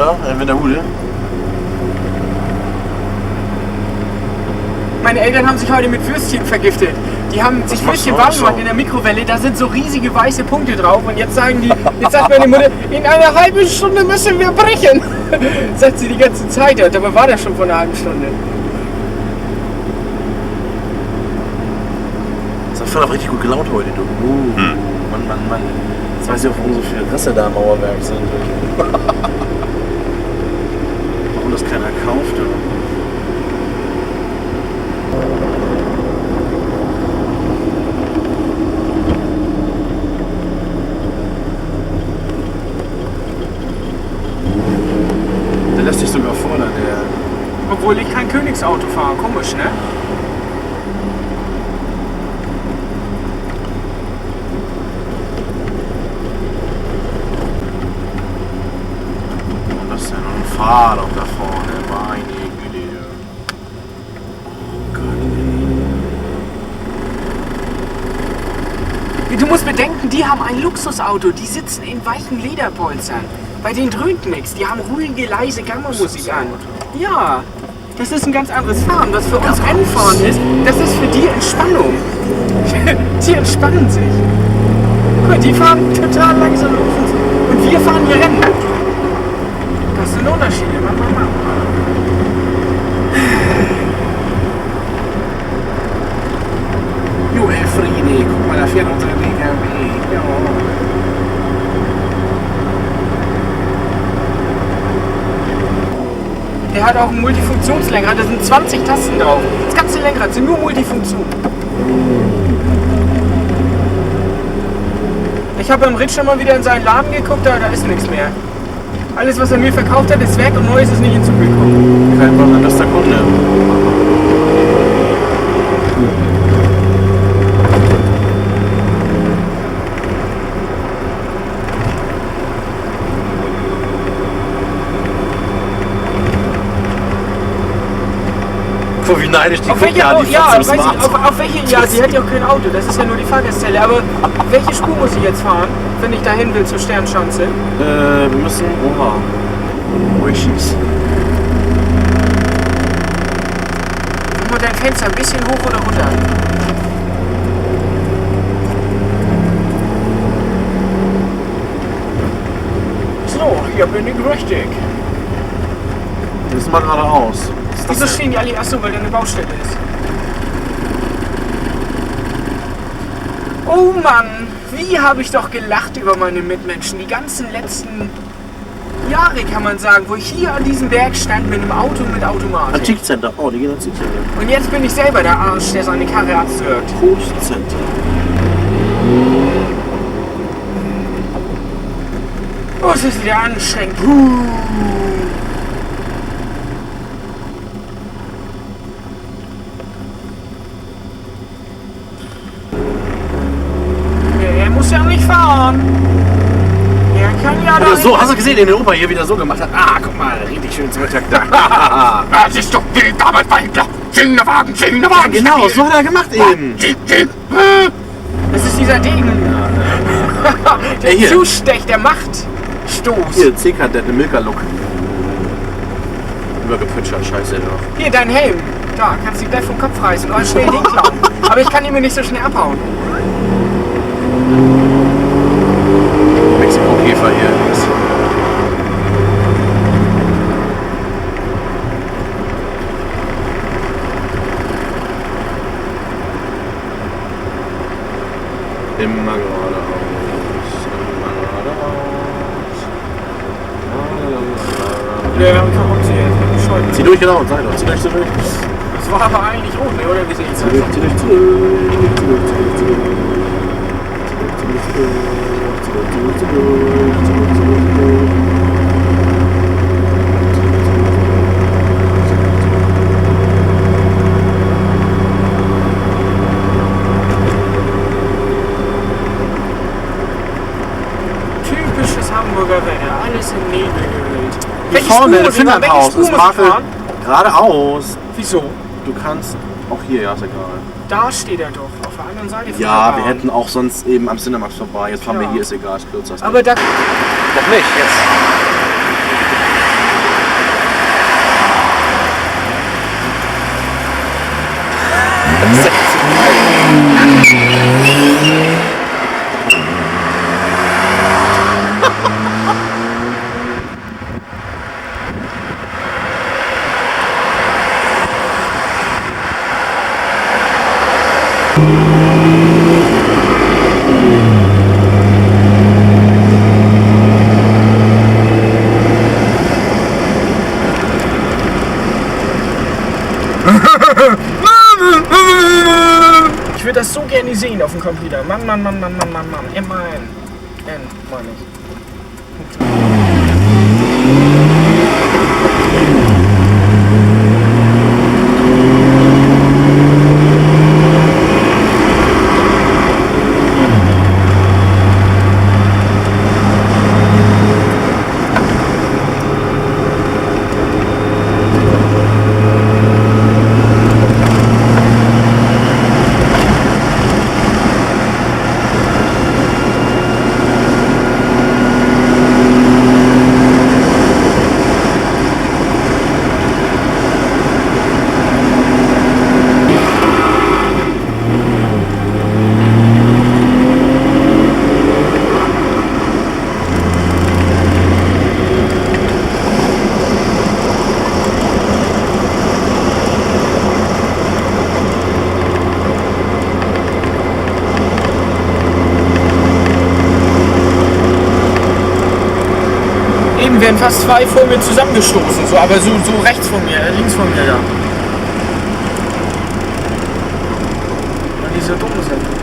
da? In Winterhude? Meine Eltern haben sich heute mit Würstchen vergiftet. Die haben sich Würstchen warm gemacht in der Mikrowelle, da sind so riesige weiße Punkte drauf und jetzt sagt meine Mutter, in einer halben Stunde müssen wir brechen. Sagt sie die ganze Zeit, dabei war das schon vor einer halben Stunde. Das ist voll auf richtig gut gelaunt heute, du. Mann. Jetzt weiß ich auch, warum so viele Risse da am Mauerwerk sind. Warum das keiner kauft, du. Der lässt sich sogar fordern, der. Obwohl ich kein Königsauto fahre, komisch, ne? Fahr doch da vorne, meine Güte. Oh Gott. Du musst bedenken, die haben ein Luxusauto, die sitzen in weichen Lederpolstern. Bei denen dröhnt nichts, die haben ruhige, leise Gamma-Musik an. Ja, das ist ein ganz anderes Fahren. Was für uns Rennfahren ist, das ist für die Entspannung. Die entspannen sich. Guck mal, die fahren total langsam und wir fahren hier Rennen. Das sind Unterschiede, Mama. Jo, Herr Friede, guck mal, da fährt unsere DKW. Ja. Der hat auch ein Multifunktionslenkrad, da sind 20 Tasten drauf. Das ganze Lenkrad sind nur Multifunktion. Ich habe beim Ritz schon mal wieder in seinen Laden geguckt, da ist nichts mehr. Alles, was er mir verkauft hat, ist weg und Neues ist nicht hinzugekommen. Kein Wunder, das ist der Kunde. Wie neidisch die auf welche, ja, sie hat ja auch kein Auto, das ist ja nur die Fahrgastzelle. Aber welche Spur muss ich jetzt fahren, wenn ich da hin will zur Sternschanze? Wir müssen. Oha. Wishes. Mach mal dein Fenster ein bisschen hoch oder runter. So, hier bin ich richtig. Wir müssen mal geradeaus. Wieso stehen die alle? Achso, weil da eine Baustelle ist. Oh Mann, wie habe ich doch gelacht über meine Mitmenschen. Die ganzen letzten Jahre, kann man sagen, wo ich hier an diesem Berg stand mit einem Auto mit Automatik. Antikcenter. Oh, die gehen Antikcenter. Und jetzt bin ich selber der Arsch, der seine Karre abwirkt. Großcenter. Oh, es ist wieder anstrengend. Er muss ja nicht fahren. Er kann ja Oder so, hast du gesehen, den der Opa hier wieder so gemacht hat? Ah, guck mal, richtig schön zurücktakter. Das ist doch wie damals bei Hitler. Schönewagen. Ja, genau, so hat er gemacht eben. Das ist dieser Degen. Der hier. Zustech, der Machtstoß. Hier, C-Kadette, Milka-Look. Übergepitchert, scheiße doch. Hier, dein Helm. Da, kannst du dich gleich vom Kopf reißen oder schnell den klauen. Aber ich kann ihn mir nicht so schnell abhauen. Mexiko-Käfer hier. Immer geradeaus. Ja, kaputt hier. Zieh durch, genau, sei doch. Zieh durch. Das war aber eigentlich rot, ne? Oder wie sehe ich das? Zieh durch. Typisches Hamburger Wetter, alles im Nebel gehüllt. Hier vorne, der Finnlandhaus, ist Marvel geradeaus. Wieso? Du kannst, auch hier, ja, ist egal. Da steht er doch, auf der anderen Seite von Ja, der wir Bahn. hätten auch sonst eben am Cinemax vorbei. Jetzt fahren wir Ja. hier, ist egal, ist kürzer. Aber da... Noch nicht, jetzt. Ich würde das so gerne sehen auf dem Computer. Mann. M-A-N, meine ich. Wären fast zwei vor mir zusammengestoßen, so, aber so rechts von mir, links von mir da. Weil die so dumm sind.